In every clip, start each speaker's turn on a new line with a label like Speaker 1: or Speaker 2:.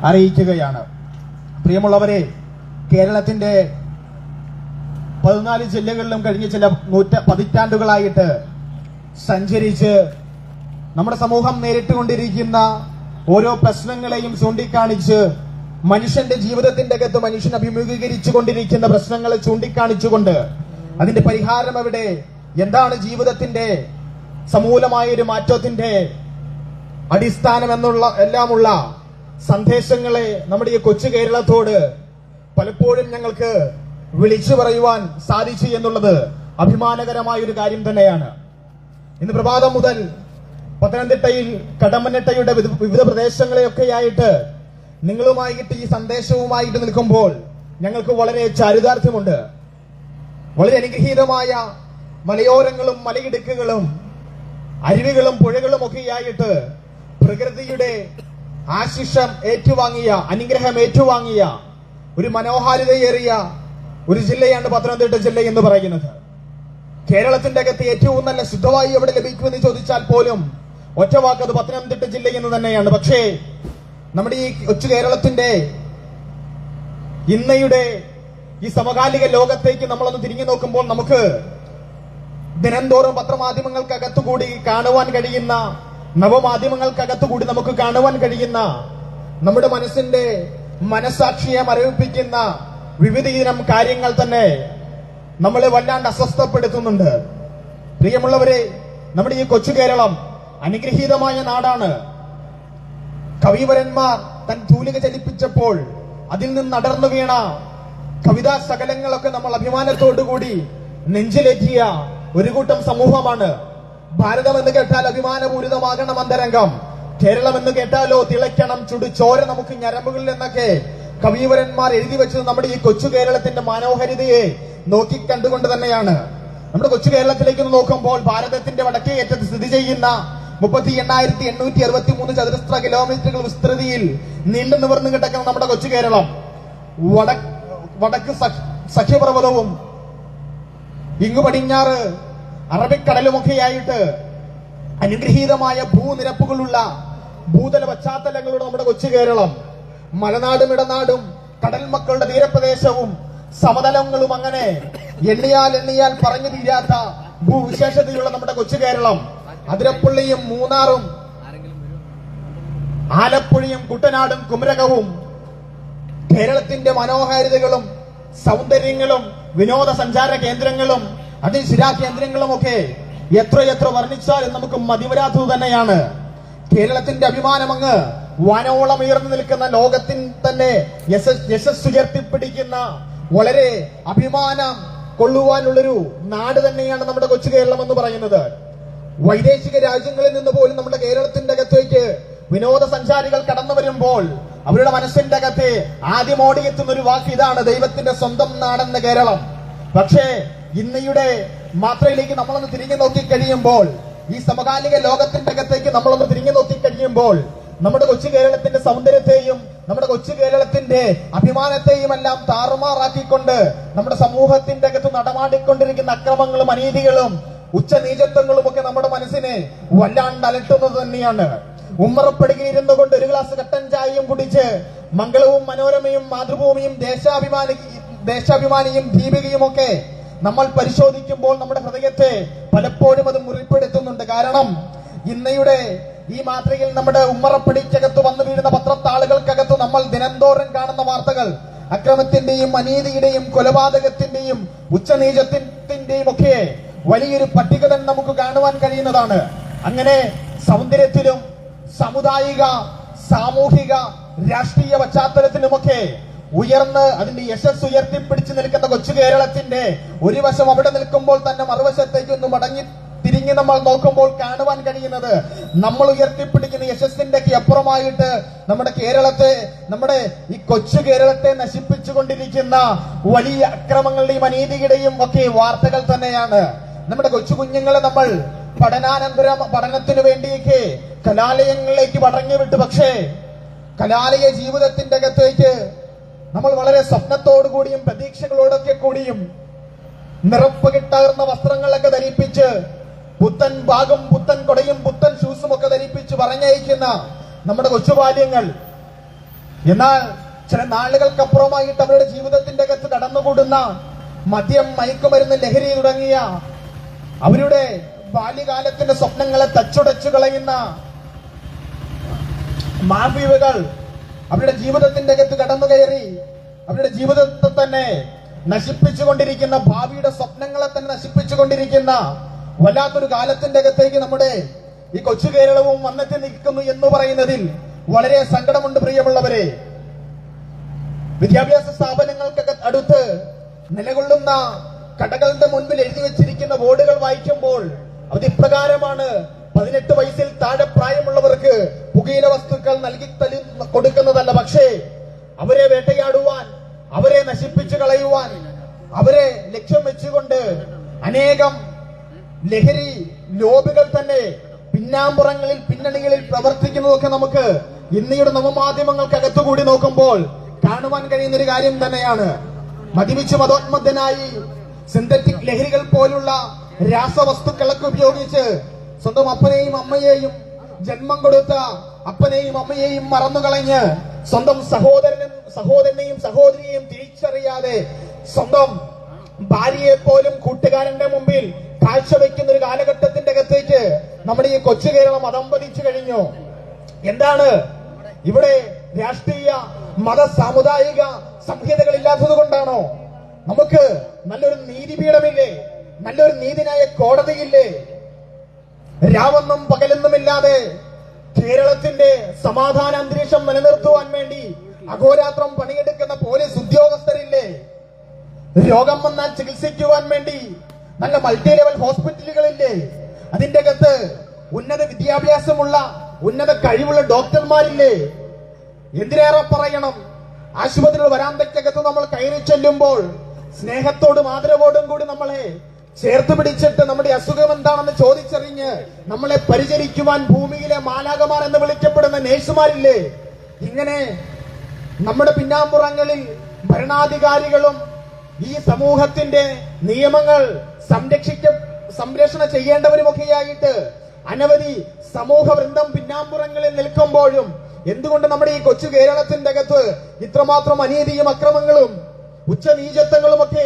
Speaker 1: അറിയിക്കുകയാണ്. പ്രിയമുള്ളവരെ, കേരളത്തിന്റെ 14 ജില്ലകളിലും കഴിഞ്ഞ ചില പതിറ്റാണ്ടുകളായിട്ട് സഞ്ചരിച്ച് നമ്മുടെ സമൂഹം നേരിട്ടുകൊണ്ടിരിക്കുന്ന ഓരോ പ്രശ്നങ്ങളെയും ചൂണ്ടിക്കാണിച്ച് മനുഷ്യന്റെ ജീവിതത്തിന്റെ അകത്ത് മനുഷ്യൻ അഭിമുഖീകരിച്ചു കൊണ്ടിരിക്കുന്ന പ്രശ്നങ്ങളെ ചൂണ്ടിക്കാണിച്ചുകൊണ്ട് അതിന്റെ പരിഹാരം എവിടെ, എന്താണ് ജീവിതത്തിന്റെ സമൂലമായ ഒരു മാറ്റത്തിന്റെ അടിസ്ഥാനം എന്നുള്ള എല്ലാമുള്ള സന്ദേശങ്ങളെ നമ്മുടെ ഈ കൊച്ചു കേരളത്തോട് പലപ്പോഴും ഞങ്ങൾക്ക് വിളിച്ചു പറയുവാൻ സാധിച്ചു എന്നുള്ളത് അഭിമാനകരമായ ഒരു കാര്യം തന്നെയാണ്. ഇന്ന് പ്രഭാതം മുതൽ പത്തനംതിട്ടയിൽ കടമ്മനിട്ടയുടെ വിവിധ പ്രദേശങ്ങളെയൊക്കെയായിട്ട് നിങ്ങളുമായിട്ട് ഈ സന്ദേശവുമായിട്ട് നിൽക്കുമ്പോൾ ഞങ്ങൾക്ക് വളരെ ചാരിതാർത്ഥ്യമുണ്ട്. വളരെ അനുഗ്രഹീതമായ മലയോരങ്ങളും മലയിടുക്കുകളും അരുവികളും പുഴകളും ഒക്കെയായിട്ട് പ്രകൃതിയുടെ ആശിഷം ഏറ്റുവാങ്ങിയ, അനുഗ്രഹം ഏറ്റുവാങ്ങിയ ഒരു മനോഹാരിതയേറിയ ഒരു ജില്ലയാണ് പത്തനംതിട്ട ജില്ല എന്ന് പറയുന്നത്. കേരളത്തിന്റെ അകത്ത് ഏറ്റവും നല്ല ശുദ്ധവായു എവിടെ ലഭിക്കുമെന്ന് ചോദിച്ചാൽ പോലും ഒറ്റവാക്കത് പത്തനംതിട്ട ജില്ല എന്ന് തന്നെയാണ്. പക്ഷേ നമ്മുടെ ഈ കൊച്ചു കേരളത്തിന്റെ ഇന്നയുടെ ഈ സമകാലിക ലോകത്തേക്ക് നമ്മളൊന്ന് തിരിഞ്ഞു നോക്കുമ്പോൾ നമുക്ക് ദിനംതോറും പത്രമാധ്യമങ്ങൾക്കകത്തുകൂടി കാണുവാൻ കഴിയുന്ന, നവമാധ്യമങ്ങൾക്കകത്തുകൂടി നമുക്ക് കാണുവാൻ കഴിയുന്ന, നമ്മുടെ മനസ്സിന്റെ മനസാക്ഷിയെ മരവിപ്പിക്കുന്ന വിവിധ ഇനം കാര്യങ്ങൾ തന്നെ നമ്മളെ വല്ലാണ്ട് അസ്വസ്ഥപ്പെടുത്തുന്നുണ്ട്. പ്രിയമുള്ളവരെ, നമ്മുടെ ഈ കൊച്ചു കേരളം അനുഗ്രഹീതമായ നാടാണ്. കവിവരന്മാർ തൻ തൂലിക ചലിപ്പിച്ചപ്പോൾ അതിൽ നിന്ന് അടർന്നു വീണ കവിതാ ശകലങ്ങളൊക്കെ നമ്മൾ അഭിമാനത്തോടുകൂടി നെഞ്ചിലേറ്റിയ ഒരു കൂട്ടം സമൂഹമാണ്. ഭാരതം എന്ന് കേട്ടാൽ അഭിമാനപൂരിതമാകണം അന്തരംഗം, കേരളം എന്ന് കേട്ടാലോ തിളയ്ക്കണം ചുടുചോര നമുക്ക് ഞരമ്പുകളിൽ എന്നൊക്കെ കവിവരന്മാർ എഴുതി വെച്ചത് നമ്മുടെ ഈ കൊച്ചു കേരളത്തിന്റെ മനോഹരിതയെ നോക്കിക്കണ്ടുകൊണ്ട് തന്നെയാണ്. നമ്മുടെ കൊച്ചു കേരളത്തിലേക്ക് നോക്കുമ്പോൾ ഭാരതത്തിന്റെ വടക്കേ അറ്റത്ത് സ്ഥിതി ചെയ്യുന്ന 38,863 ചതുരശ്ര കിലോമീറ്ററുകൾ വിസ്തൃതിയിൽ നീണ്ടു നിവർന്നു കിടക്കുന്ന നമ്മുടെ കൊച്ചു കേരളം വടക്ക് സഖ്യപർവ്വതവും ഇങ്ങു പടിഞ്ഞാറ് അറബിക്കടലുമൊക്കെയായിട്ട് അനുഗ്രഹീതമായ ഭൂനിരപ്പുകളുള്ള ഭൂതല പശ്ചാത്തലങ്ങളുടെ നമ്മുടെ കൊച്ചു കേരളം, മലനാടും ഇടനാടും കടൽ മക്കളുടെ തീരപ്രദേശവും സമതലങ്ങളും അങ്ങനെ എണ്ണിയാൽ പറഞ്ഞു തീരാത്ത ഭൂവിശേഷതയുള്ള നമ്മുടെ കൊച്ചു കേരളം, അതിരപ്പള്ളിയും മൂന്നാറും ആലപ്പുഴയും കുട്ടനാടും കുമരകവും കേരളത്തിന്റെ മനോഹാരിതകളും സൗന്ദര്യങ്ങളും വിനോദസഞ്ചാര കേന്ദ്രങ്ങളും അതിശിരാ കേന്ദ്രങ്ങളും ഒക്കെ എത്രയെത്ര വർണ്ണിച്ചാലും നമുക്ക് മതിവരാത്തത് തന്നെയാണ്. കേരളത്തിന്റെ അഭിമാനം അങ്ങ് വാനോളം ഉയർന്നു നിൽക്കുന്ന, ലോകത്തിൽ തന്നെ യശസ്സുയർത്തിപ്പിടിക്കുന്ന, വളരെ അഭിമാനം കൊള്ളുവാനുള്ളൊരു നാട് തന്നെയാണ് നമ്മുടെ കൊച്ചു കേരളം എന്ന് പറയുന്നത്. വൈദേശിക രാജ്യങ്ങളിൽ നിന്ന് പോലും നമ്മുടെ കേരളത്തിന്റെ അകത്തേക്ക് വിനോദസഞ്ചാരികൾ കടന്നു വരുമ്പോൾ അവരുടെ മനസ്സിന്റെ അകത്ത് ആദ്യം ഓടിയെത്തുന്ന ഒരു വാക്ക് ഇതാണ്: ദൈവത്തിന്റെ സ്വന്തം നാടെന്ന കേരളം. പക്ഷേ ഇന്നയുടെ മാത്രയിലേക്ക് നമ്മളൊന്ന് തിരിഞ്ഞു നോക്കിക്കഴിയുമ്പോൾ, ഈ സമകാലിക ലോകത്തിന്റെ അകത്തേക്ക് നമ്മളൊന്ന് തിരിഞ്ഞു നോക്കിക്കഴിയുമ്പോൾ നമ്മുടെ കൊച്ചു കേരളത്തിന്റെ സൗന്ദര്യത്തെയും നമ്മുടെ കൊച്ചു കേരളത്തിന്റെ അഭിമാനത്തെയും എല്ലാം താറുമാറാക്കിക്കൊണ്ട് നമ്മുടെ സമൂഹത്തിന്റെ അകത്ത് നടമാടിക്കൊണ്ടിരിക്കുന്ന അക്രമങ്ങളും അനീതികളും ഉച്ചനീചത്വങ്ങളും ഒക്കെ നമ്മുടെ മനസ്സിനെ വല്ലാണ്ട് അലട്ടുന്നത് തന്നെയാണ്. ഉമ്മറപ്പടികയിരുന്നു കൊണ്ട് ഒരു ഗ്ലാസ് കട്ടൻ ചായയും കുടിച്ച് മംഗളവും മനോരമയും മാതൃഭൂമിയും ദേശാഭിമാനിയും ദീപികയും ഒക്കെ നമ്മൾ പരിശോധിക്കുമ്പോൾ നമ്മുടെ ഹൃദയത്തെ പലപ്പോഴും അത് മുറിപ്പെടുത്തുന്നുണ്ട്. കാരണം ഇന്നയുടെ ഈ മാതൃകയിൽ നമ്മുടെ ഉമ്മറപ്പടിക്കകത്ത് വന്നു വീഴുന്ന പത്രത്താളുകൾക്കകത്ത് നമ്മൾ ദിനംതോറും കാണുന്ന വാർത്തകൾ അക്രമത്തിന്റെയും അനീതിയുടെയും കൊലപാതകത്തിന്റെയും ഉച്ചനീചത്തിന്റെയും ഒക്കെ വലിയൊരു പട്ടിക തന്നെ നമുക്ക് കാണുവാൻ കഴിയുന്നതാണ്. അങ്ങനെ സൗന്ദര്യത്തിലും സാമുദായിക, സാമൂഹിക, രാഷ്ട്രീയ പശ്ചാത്തലത്തിലുമൊക്കെ ഉയർന്ന് അതിന്റെ യശസ് ഉയർത്തിപ്പിടിച്ചു നിൽക്കുന്ന കൊച്ചു കേരളത്തിന്റെ ഒരു വശം അവിടെ നിൽക്കുമ്പോൾ തന്നെ മറുവശത്തേക്ക് ഒന്ന് മടങ്ങി തിരിഞ്ഞ് നമ്മൾ നോക്കുമ്പോൾ കാണുവാൻ കഴിയുന്നത് നമ്മൾ ഉയർത്തിപ്പിടിക്കുന്ന യശസ്സിന്റെ അപ്പുറമായിട്ട് നമ്മുടെ കേരളത്തെ, നമ്മുടെ ഈ കൊച്ചു കേരളത്തെ നശിപ്പിച്ചുകൊണ്ടിരിക്കുന്ന വലിയ അക്രമങ്ങളുടെയും അനീതിയുടെയും ഒക്കെ വാർത്തകൾ തന്നെയാണ്. നമ്മുടെ കൊച്ചു കുഞ്ഞുങ്ങളെ നമ്മൾ പഠനത്തിനു വേണ്ടിയൊക്കെ കലാലയങ്ങളിലേക്ക് മടങ്ങിവിട്ടു. പക്ഷേ കലാലയ ജീവിതത്തിന്റെ അകത്തേക്ക് നമ്മൾ വളരെ സ്വപ്നത്തോടുകൂടിയും പ്രതീക്ഷകളോടൊക്കെ കൂടിയും നിറപ്പകിട്ടാർന്ന വസ്ത്രങ്ങളൊക്കെ ധരിപ്പിച്ച് പുത്തൻ ബാഗും പുത്തൻ കൊടയും പുത്തൻ ഷൂസും ഒക്കെ ധരിപ്പിച്ച് പറഞ്ഞയക്കുന്ന നമ്മുടെ കൊച്ചുബാല്യങ്ങൾ എന്നാൽ ചില നാളുകൾക്കപ്പുറമായിട്ട് അവരുടെ ജീവിതത്തിന്റെ അകത്ത് കടന്നുകൂടുന്ന മദ്യം, മയക്കുമരുന്ന്, ലഹരി തുടങ്ങിയ അവരുടെ ബാല്യകാലത്തിന്റെ സ്വപ്നങ്ങളെ തച്ചുടച്ചു കളയുന്ന മാഫിയകൾ അവരുടെ ജീവിതത്തിന്റെ അകത്ത് കടന്നു കയറി അവരുടെ ജീവിതത്തെ തന്നെ നശിപ്പിച്ചുകൊണ്ടിരിക്കുന്ന, ഭാവിയുടെ സ്വപ്നങ്ങളെ തന്നെ നശിപ്പിച്ചുകൊണ്ടിരിക്കുന്ന വല്ലാത്തൊരു കാലത്തിന്റെ അകത്തേക്ക് നമ്മുടെ ഈ കൊച്ചു കേരളവും വന്നെത്തി നിൽക്കുന്നു എന്ന് പറയുന്നതിൽ വളരെ സങ്കടമുണ്ട് പ്രിയമുള്ളവരെ. വിദ്യാഭ്യാസ സ്ഥാപനങ്ങൾക്ക് അടുത്ത് നിലകൊള്ളുന്ന കടകളുടെ മുൻപിൽ എഴുതി വെച്ചിരിക്കുന്ന ബോർഡുകൾ വായിക്കുമ്പോൾ അത് ഇപ്രകാരമാണ്: 18 വയസ്സിൽ താഴെ പ്രായമുള്ളവർക്ക് പുകയില വസ്തുക്കൾ നൽകി കൊടുക്കുന്നതല്ല, പക്ഷേ അവരെ വേട്ടയാടുവാൻ, അവരെ നശിപ്പിച്ചു കളയുവാൻ, അവരെ ലക്ഷ്യം വെച്ചുകൊണ്ട് അനേകം ലഹരി ലോബികൾ തന്നെ പിന്നാമ്പുറങ്ങളിൽ, പിന്നണികളിൽ പ്രവർത്തിക്കുന്നതൊക്കെ നമുക്ക് ഇന്നയുടെ നവമാധ്യമങ്ങൾക്കകത്തുകൂടി നോക്കുമ്പോൾ കാണുവാൻ കഴിയുന്ന ഒരു കാര്യം തന്നെയാണ്. മദ്യപിച്ച് മതോന്മത്തനായി സിന്തറ്റിക് ലഹരികൾ പോലുള്ള രാസവസ്തുക്കളൊക്കെ ഉപയോഗിച്ച് സ്വന്തം അപ്പനെയും അമ്മയെയും, ജന്മം കൊടുത്ത അപ്പനെയും അമ്മയെയും മറന്നുകളഞ്ഞ് സ്വന്തം സഹോദരനെയും സഹോദരിയെയും തിരിച്ചറിയാതെ സ്വന്തം ഭാര്യയെ പോലും കൂട്ടുകാരന്റെ മുമ്പിൽ കാഴ്ചവെക്കുന്ന ഒരു കാലഘട്ടത്തിന്റെ അകത്തേക്ക് നമ്മുടെ ഈ കൊച്ചു കേരളം അതമ്പതിച്ചു കഴിഞ്ഞു. എന്താണ് ഇവിടെ? രാഷ്ട്രീയ, മത, സാമുദായിക സംഹിതകൾ ഇല്ലാത്തത് കൊണ്ടാണോ? നമുക്ക് നല്ലൊരു നീതിപീഠമില്ലേ? നല്ലൊരു നീതിന്യായ കോടതിയില്ലേ? രാവെന്നും പകലെന്നുമില്ലാതെ കേരളത്തിന്റെ സമാധാന അന്തരീക്ഷം നിലനിർത്തുവാൻ വേണ്ടി അഹോരാത്രം പണിയെടുക്കുന്ന പോലീസ് ഉദ്യോഗസ്ഥരില്ലേ? രോഗം വന്നാൽ ചികിത്സിക്കുവാൻ വേണ്ടി നല്ല മൾട്ടി ലെവൽ ഹോസ്പിറ്റലുകളില്ലേ? അതിന്റെ അകത്ത് ഉന്നത വിദ്യാഭ്യാസമുള്ള, ഉന്നത കഴിവുള്ള ഡോക്ടർമാരില്ലേ? എന്തിനേറെ പറയണം, ആശുപത്രിയുടെ വരാന്തയ്ക്കകത്ത് നമ്മൾ കയറി ചെല്ലുമ്പോൾ സ്നേഹത്തോടും ആദരവോടും കൂടി നമ്മളെ ചേർത്ത് പിടിച്ചിട്ട് നമ്മുടെ അസുഖം എന്താണെന്ന് ചോദിച്ചറിഞ്ഞ് നമ്മളെ പരിചരിക്കുവാൻ ഭൂമിയിലെ മാലാകമാർ എന്ന് വിളിക്കപ്പെടുന്ന നേഴ്സുമാരില്ലേ? ഇങ്ങനെ നമ്മുടെ പിന്നാമ്പുറങ്ങളിൽ ഭരണാധികാരികളും ഈ സമൂഹത്തിന്റെ നിയമങ്ങൾ സംരക്ഷണം ചെയ്യേണ്ടവരുമൊക്കെയായിട്ട് അനവധി സമൂഹ വൃന്ദം പിന്നാമ്പുറങ്ങളിൽ നിൽക്കുമ്പോഴും എന്തുകൊണ്ട് നമ്മുടെ ഈ കൊച്ചു കേരളത്തിന്റെ അകത്ത് ഇത്രമാത്രം അനീതിയും അക്രമങ്ങളും ഉച്ചനീചത്വങ്ങളുമൊക്കെ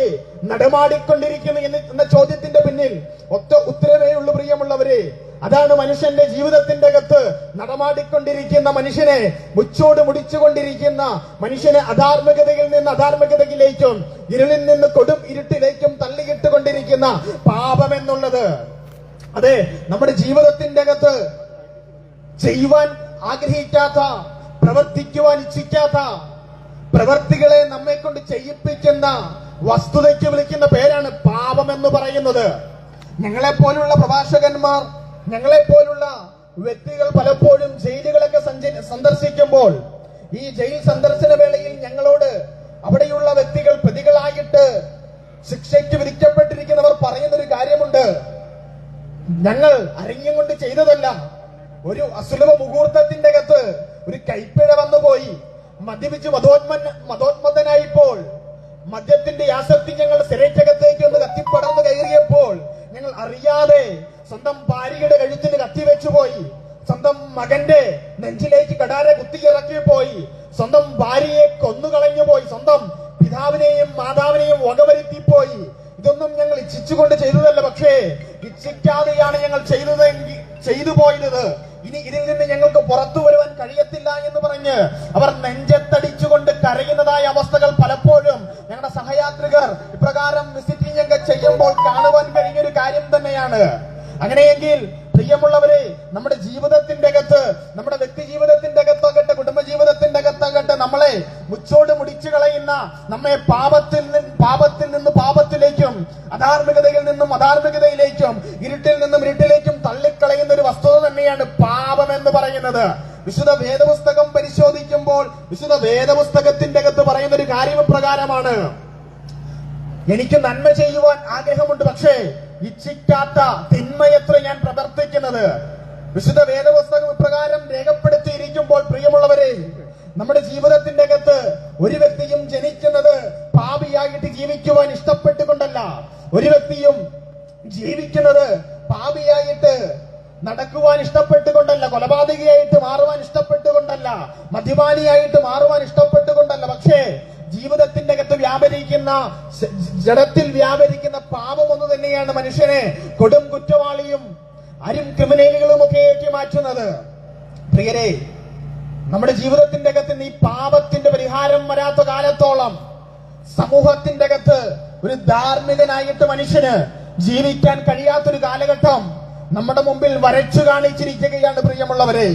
Speaker 1: നടമാടിക്കൊണ്ടിരിക്കുന്നു എന്ന ചോദ്യത്തിന്റെ പിന്നിൽ ഒറ്റ ഉത്തരവേ ഉള്ളൂ പ്രിയമുള്ളവരെ. അതാണ് മനുഷ്യന്റെ ജീവിതത്തിന്റെ അകത്ത് നടമാടിക്കൊണ്ടിരിക്കുന്ന, മനുഷ്യനെ മുച്ചോട് മുടിച്ചുകൊണ്ടിരിക്കുന്ന, മനുഷ്യനെ അധാർമികതയിൽ നിന്ന് അധാർമികതയിലേക്കും ഇരുളിൽ നിന്ന് കൊടും ഇരുട്ടിലേക്കും തള്ളിയിട്ടുകൊണ്ടിരിക്കുന്ന പാപമെന്നുള്ളത്. അതെ, നമ്മുടെ ജീവിതത്തിന്റെ അകത്ത് ചെയ്യുവാൻ ആഗ്രഹിക്കാത്ത, പ്രവർത്തിക്കുവാൻ ഇച്ഛിക്കാത്ത പ്രവർത്തികളെ നമ്മെ കൊണ്ട് ചെയ്യിപ്പിക്കുന്ന വസ്തുതയ്ക്ക് വിളിക്കുന്ന പേരാണ് പാപം എന്ന് പറയുന്നത്. ഞങ്ങളെപ്പോലുള്ള പ്രഭാഷകന്മാർ, ഞങ്ങളെപ്പോലുള്ള വ്യക്തികൾ പലപ്പോഴും ജയിലുകളൊക്കെ സന്ദർശിക്കുമ്പോൾ ഈ ജയിൽ സന്ദർശന വേളയിൽ ഞങ്ങളോട് അവിടെയുള്ള വ്യക്തികൾ പ്രതികളായിട്ട് ശിക്ഷയ്ക്ക് വിധിക്കപ്പെട്ടിരിക്കുന്നവർ പറയുന്നൊരു കാര്യമുണ്ട്: ഞങ്ങൾ അറിഞ്ഞുകൊണ്ട് ചെയ്തതല്ല, ഒരു അസുലഭ മുഹൂർത്തത്തിന്റെ അകത്ത് ഒരു കൈപ്പിഴ വന്നുപോയി, മദ്യപിച്ച് മതോന്മത്തനായിപ്പോൾ മദ്യത്തിന്റെ ആസക്തി ഞങ്ങൾ സിരയ്ക്കകത്തേക്ക് ഒന്ന് കത്തിപ്പടർന്ന് കയറിയപ്പോൾ ഞങ്ങൾ അറിയാതെ സ്വന്തം ഭാര്യയുടെ കഴുത്തിന് കത്തിവെച്ചുപോയി, സ്വന്തം മകന്റെ നെഞ്ചിലേക്ക് കടാര കുത്തിയിറക്കിപ്പോയി, സ്വന്തം ഭാര്യയെ കൊന്നുകളഞ്ഞുപോയി, സ്വന്തം പിതാവിനെയും മാതാവിനെയും വകവരുത്തിപ്പോയി. ഇതൊന്നും ഞങ്ങൾ ഇച്ഛിച്ചുകൊണ്ട് ചെയ്തതല്ല, പക്ഷേ ഇച്ഛിക്കാതെയാണ് ഞങ്ങൾ ചെയ്തു പോയത്. ഇനി ഇതിൽ നിന്ന് ഞങ്ങൾക്ക് പുറത്തു വരുവാൻ കഴിയത്തില്ല എന്ന് പറഞ്ഞ് അവർ നെഞ്ചത്തടിച്ചുകൊണ്ട് കരയുന്നതായ അവസ്ഥകൾ പലപ്പോഴും ഞങ്ങളുടെ സഹയാത്രികർ ഇപ്രകാരം വിസിറ്റിംഗ് ഒക്കെ ചെയ്യുമ്പോൾ കാണുവാൻ കഴിഞ്ഞൊരു കാര്യം തന്നെയാണ്. അങ്ങനെയെങ്കിൽ പ്രിയമുള്ളവരെ, നമ്മുടെ ജീവിതത്തിന്റെ അകത്ത്, നമ്മുടെ വ്യക്തി ജീവിതത്തിന്റെ അകത്താകട്ടെ, കുടുംബജീവിതത്തിന്റെ അകത്താകട്ടെ, നമ്മളെ മുച്ചോട് മുടിച്ചു കളയുന്ന, നമ്മെ പാപത്തിൽ നിന്ന് പാപത്തിലേക്കും അധാർമികതയിൽ നിന്നും അധാർമികതയിലേക്കും ഇരുട്ടിൽ നിന്നും ഇരുട്ടിലേക്കും തള്ളിക്കളയുന്ന ഒരു വസ്തുത തന്നെയാണ് പാപം എന്ന് പറയുന്നത്. വിശുദ്ധ വേദപുസ്തകം പരിശോധിക്കുമ്പോൾ വിശുദ്ധ വേദപുസ്തകത്തിന്റെ അകത്ത് പറയുന്ന ഒരു കാര്യം പ്രകാരമാണ്: എനിക്ക് നന്മ ചെയ്യുവാൻ ആഗ്രഹമുണ്ട്, പക്ഷേ ഇച്ഛിക്കാത്ത തിന്മയത്ര ഞാൻ പ്രവർത്തിക്കുന്നത്. വിശുദ്ധ വേദപുസ്തകം ഇപ്രകാരം രേഖപ്പെടുത്തിയിരിക്കുമ്പോൾ പ്രിയമുള്ളവരെ, നമ്മുടെ ജീവിതത്തിന്റെ അകത്ത് ഒരു വ്യക്തിയും ജനിക്കുന്നത് പാപിയായിട്ട് ജീവിക്കുവാൻ ഇഷ്ടപ്പെട്ടുകൊണ്ടല്ല, ഒരു വ്യക്തിയും ജീവിക്കുന്നത് പാപിയായിട്ട് നടക്കുവാൻ ഇഷ്ടപ്പെട്ടുകൊണ്ടല്ല, കൊലപാതകയായിട്ട് മാറുവാൻ ഇഷ്ടപ്പെട്ടുകൊണ്ടല്ല, മദ്യപാനിയായിട്ട് മാറുവാൻ പറയുന്ന ജഡത്തിൽ വ്യാപരിക്കുന്ന പാപം ഒന്ന് തന്നെയാണ് മനുഷ്യനെ കൊടും കുറ്റവാളിയും ക്രിമിനലുകളും ഒക്കെ ഏറ്റി മാറ്റുന്നത്. പ്രിയരെ, നമ്മുടെ ജീവിതത്തിന്റെ അകത്ത് ഈ പാപത്തിന്റെ പരിഹാരം വരാത്ത കാലത്തോളം സമൂഹത്തിന്റെ അകത്ത് ഒരു ധാർമ്മികനായിട്ട് മനുഷ്യന് ജീവിക്കാൻ കഴിയാത്തൊരു കാലഘട്ടം നമ്മുടെ മുമ്പിൽ വരച്ചു കാണിച്ചിരിക്കുകയാണ്. പ്രിയമുള്ളവരെ,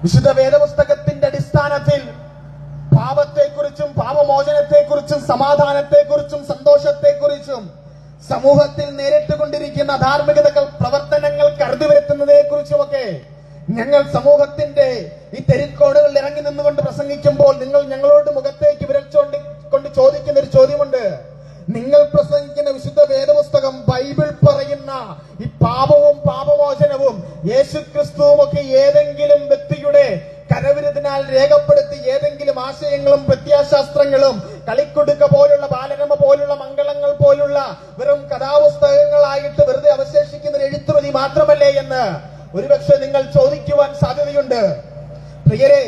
Speaker 1: വിശുദ്ധ വേദപുസ്തകത്തിന്റെ അടിസ്ഥാനത്തിൽ പാപത്തെക്കുറിച്ചും പാപമോചനത്തെക്കുറിച്ചും സമാധാനത്തെക്കുറിച്ചും സന്തോഷത്തെക്കുറിച്ചും സമൂഹത്തിൽ നേരിട്ടുകൊണ്ടിരിക്കുന്ന ധാർമ്മികതകൾ പ്രവർത്തനങ്ങൾ കരുതി വരുത്തുന്നതിനെ കുറിച്ചുമൊക്കെ ഞങ്ങൾ സമൂഹത്തിന്റെ ഈ തെരുക്കോടുകളിൽ ഇറങ്ങി നിന്നുകൊണ്ട് പ്രസംഗിക്കുമ്പോൾ നിങ്ങൾ ഞങ്ങളോട് മുഖത്തേക്ക് വിരൽച്ചുകൊണ്ട് ചോദിക്കുന്ന ഒരു ചോദ്യമുണ്ട്. നിങ്ങൾ പ്രസംഗിക്കുന്ന വിശുദ്ധ വേദപുസ്തകം ബൈബിൾ പറയുന്ന ഈ പാപവും പാപമോചനവും യേശുക്രിസ്തുവും ഒക്കെ ഏതെങ്കിലും വ്യക്തിയുടെ കരവിരുതിനാൽ രേഖപ്പെടുത്തി ഏതെങ്കിലും ആശയങ്ങളും പ്രത്യാശാസ്ത്രങ്ങളും കളിക്കുടുക്ക പോലുള്ള ബാലരമ പോലുള്ള മംഗളങ്ങൾ പോലുള്ള വെറും കഥാപുസ്തകങ്ങളായിട്ട് വെറുതെ അവശേഷിക്കുന്ന ഒരു എഴുത്തുമതി മാത്രമല്ലേ എന്ന് ഒരുപക്ഷെ നിങ്ങൾ ചോദിക്കുവാൻ സാധ്യതയുണ്ട്. പ്രിയരെ,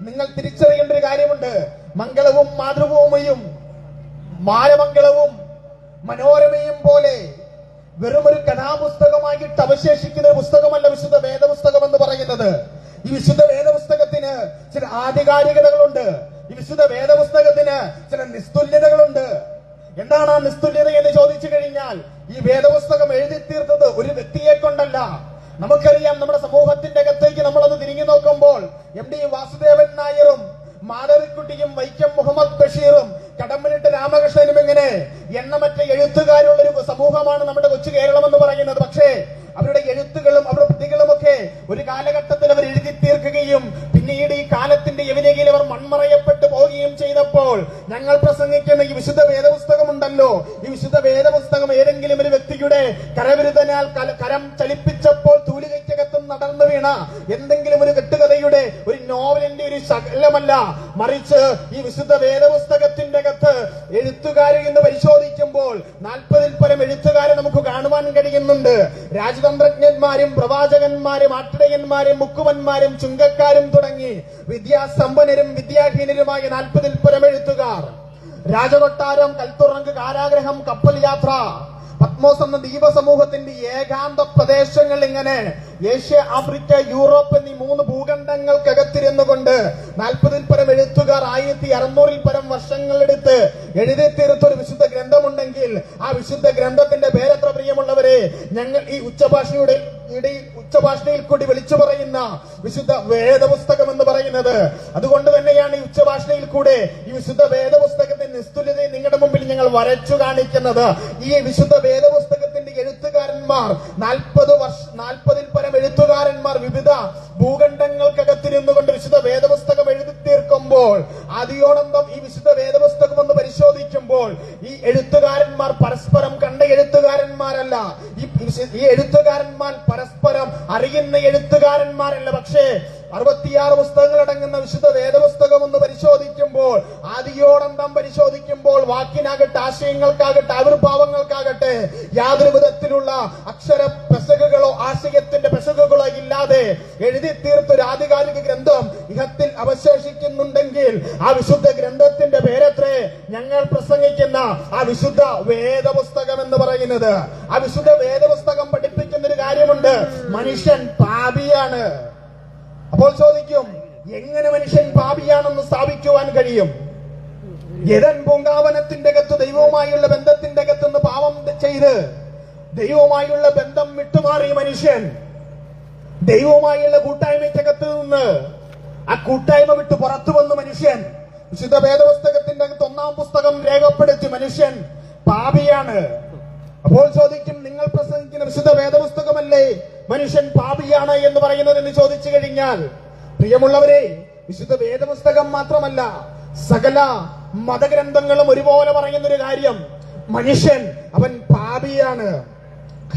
Speaker 1: നിങ്ങൾ തിരിച്ചറിയേണ്ട ഒരു കാര്യമുണ്ട്. മംഗളവും മാതൃഭൂമിയും മാനമംഗളവും മനോരമയും പോലെ വെറും ഒരു കഥാപുസ്തകമായിട്ട് അവശേഷിക്കുന്ന ഒരു പുസ്തകമല്ല വിശുദ്ധ വേദപുസ്തകം എന്ന് പറയുന്നത്. ഈ വിശുദ്ധ വേദപുസ്തകത്തിന് ചില ആധികാരികതകളുണ്ട്. ഈ വിശുദ്ധ വേദപുസ്തകത്തിന് ചില നിസ്തുല്യതകളുണ്ട്. എന്താണ് ആ നിസ്തുല്യത എന്ന് ചോദിച്ചു കഴിഞ്ഞാൽ, ഈ വേദപുസ്തകം എഴുതി തീർത്തത് ഒരു വ്യക്തിയെ കൊണ്ടല്ല. നമുക്കറിയാം, നമ്മുടെ സമൂഹത്തിന്റെ അകത്തേക്ക് നമ്മളത് തിരിഞ്ഞു നോക്കുമ്പോൾ MD വാസുദേവൻ നായരും മാധവിക്കുട്ടിയും വൈക്കം മുഹമ്മദ് ബഷീറും കടമ്പനിട്ട് രാമകൃഷ്ണനും ഇങ്ങനെ എണ്ണമറ്റ എഴുത്തുകാരുള്ള ഒരു സമൂഹമാണ് നമ്മുടെ കൊച്ചു കേരളം എന്ന് പറയുന്നത്. പക്ഷേ അവരുടെ എഴുത്തുകളും അവരുടെ കൃതികളും ഒക്കെ ഒരു കാലഘട്ടത്തിൽ അവർ എഴുതി തീർക്കുകയും പിന്നീട് ഈ കാലത്തിന്റെ യവനികയിൽ അവർ മൺമറയപ്പെട്ടു പോവുകയും ചെയ്തപ്പോൾ ഞങ്ങൾ പ്രസംഗിക്കുന്ന ഈ വിശുദ്ധ വേദപുസ്തകം ഉണ്ടല്ലോ, ഈ വിശുദ്ധ വേദപുസ്തകം ഏതെങ്കിലും ഒരു വ്യക്തിയുടെ കരവിരുദ്ധനാൽ കരം ചലിപ്പിച്ചപ്പോൾ തൂലികയ്ക്കകത്തും നടന്നു വീണ എന്തെങ്കിലും ഒരു കെട്ടുകഥയുടെ ഒരു നോവലിന്റെ ഒരു ശകലമല്ല, മറിച്ച് ഈ വിശുദ്ധ വേദപുസ്തകത്തിന്റെ അകത്ത് എഴുത്തുകാരെ എന്ന് പരിശോധിക്കുമ്പോൾ 40-ൽ പരം എഴുത്തുകാരെ നമുക്ക് കാണുവാൻ കഴിയുന്നുണ്ട്. രാജതന്ത്രജ്ഞന്മാരും പ്രവാചകന്മാരും ആട്ടിടയന്മാരും മുക്കുവന്മാരും ചുങ്കക്കാരും തുടങ്ങി വിദ്യാസമ്പന്നരും വിദ്യാഹീനരുമായ 40-ൽ പരം എഴുത്തുകാർ. രാജകൊട്ടാരം, കൽത്തുറങ്ക്, കാരാഗ്രഹം, കപ്പൽ യാത്ര, പത്മോസ് എന്ന ദ്വീപ സമൂഹത്തിന്റെ ഏകാന്ത പ്രദേശങ്ങൾ, ഇങ്ങനെ ഏഷ്യ, ആഫ്രിക്ക, യൂറോപ്പ് എന്നീ 3 ഭൂഖണ്ഡങ്ങൾക്കകത്തിരുന്നു കൊണ്ട് 40-ൽ പരം എഴുത്തുകാർ 1600-ൽ പരം വർഷങ്ങളെടുത്ത് എഴുതി തീർത്ത ഒരു വിശുദ്ധ ഗ്രന്ഥമുണ്ടെങ്കിൽ ആ വിശുദ്ധ ഗ്രന്ഥത്തിന്റെ പേരെത്ര? പ്രിയമുള്ളവരെ, ഞങ്ങൾ ഈ ഉച്ചഭാഷണയിൽ കൂടി വിളിച്ചു പറയുന്ന വിശുദ്ധ വേദപുസ്തകം എന്ന് പറയുന്നത്. അതുകൊണ്ട് തന്നെയാണ് ഈ ഉച്ചഭാഷണയിൽ കൂടെ ഈ വിശുദ്ധ വേദപുസ്തകത്തിന്റെ നിസ്തുല്യതയെ നിങ്ങളുടെ മുമ്പിൽ ഞങ്ങൾ വരച്ചു കാണിക്കുന്നത്. ഈ വിശുദ്ധ വേദപുസ്തകത്തിന്റെ എഴുത്തുകാരന്മാർ 40-ൽ പരം എഴുത്തുകാരന്മാർ വിവിധ ഭൂഖണ്ഡങ്ങൾക്കകത്തിരുന്നു കൊണ്ട് വിശുദ്ധ വേദപുസ്തകം എഴുതി തീർക്കുമ്പോൾ ആദിയോടന്തം ഈ വിശുദ്ധ വേദപുസ്തകം ഒന്ന് പരിശോധിക്കുമ്പോൾ ഈ എഴുത്തുകാരന്മാർ പരസ്പരം കണ്ട എഴുത്തുകാരന്മാരല്ല. ഈ എഴുത്തുകാരന്മാർ പരസ്പരം അറിയുന്ന എഴുത്തുകാരന്മാരല്ല. പക്ഷേ 66 പുസ്തകങ്ങൾ അടങ്ങുന്ന വിശുദ്ധ വേദപുസ്തകം ഒന്ന് പരിശോധിക്കുമ്പോൾ, ആദിയോടന്തം പരിശോധിക്കുമ്പോൾ വാക്കിനാകട്ടെ, ആശയങ്ങൾക്കാകട്ടെ, ആവിർഭാവങ്ങൾക്കാകട്ടെ യാതൊരു വിധത്തിലുള്ള അക്ഷര പെശകുകളോ ആശയത്തിന്റെ പെശകുകളോ ഇല്ലാതെ എഴുതി തീർത്തൊരു ആധികാരിക ഗ്രന്ഥം ഇഹത്തിൽ അവശേഷിക്കുന്നുണ്ടെങ്കിൽ ആ വിശുദ്ധ ഗ്രന്ഥത്തിന്റെ പേരത്രേ ഞങ്ങൾ പ്രസംഗിക്കുന്ന ആ വിശുദ്ധ വേദപുസ്തകം എന്ന് പറയുന്നത്. ആ വിശുദ്ധ വേദപുസ്തകം പഠിപ്പിക്കുന്ന ഒരു കാര്യമുണ്ട്: മനുഷ്യൻ പാപിയാണ്. അപ്പോൾ ചോദിക്കും, എങ്ങനെ മനുഷ്യൻ പാപിയാണെന്ന് സ്ഥാപിക്കുവാൻ കഴിയും? ഏദൻ പൂങ്കാവനത്തിന്റെ അകത്ത് ദൈവവുമായുള്ള ബന്ധത്തിന്റെ അകത്തുനിന്ന് പാപം ചെയ്ത് ദൈവവുമായുള്ള ബന്ധം വിട്ടുമാറിയ മനുഷ്യൻ ദൈവവുമായുള്ള കൂട്ടായ്മയ്ക്കകത്ത് നിന്ന് ആ കൂട്ടായ്മ വിട്ട് പുറത്തു വന്നു മനുഷ്യൻ. വിശുദ്ധ വേദപുസ്തകത്തിന്റെ അകത്ത് 1-ാം പുസ്തകം രേഖപ്പെടുത്തി മനുഷ്യൻ പാപിയാണ്. അപ്പോൾ ചോദിക്കും, നിങ്ങൾ പ്രസംഗിക്കുന്ന വിശുദ്ധ വേദപുസ്തകമല്ലേ മനുഷ്യൻ പാപിയാണ് എന്ന് പറയുന്നത് എന്ന് ചോദിച്ചു കഴിഞ്ഞാൽ, പ്രിയമുള്ളവരെ, വിശുദ്ധ വേദപുസ്തകം മാത്രമല്ല സകല മതഗ്രന്ഥങ്ങളും ഒരുപോലെ പറയുന്നൊരു കാര്യം: മനുഷ്യൻ അവൻ പാപിയാണ്.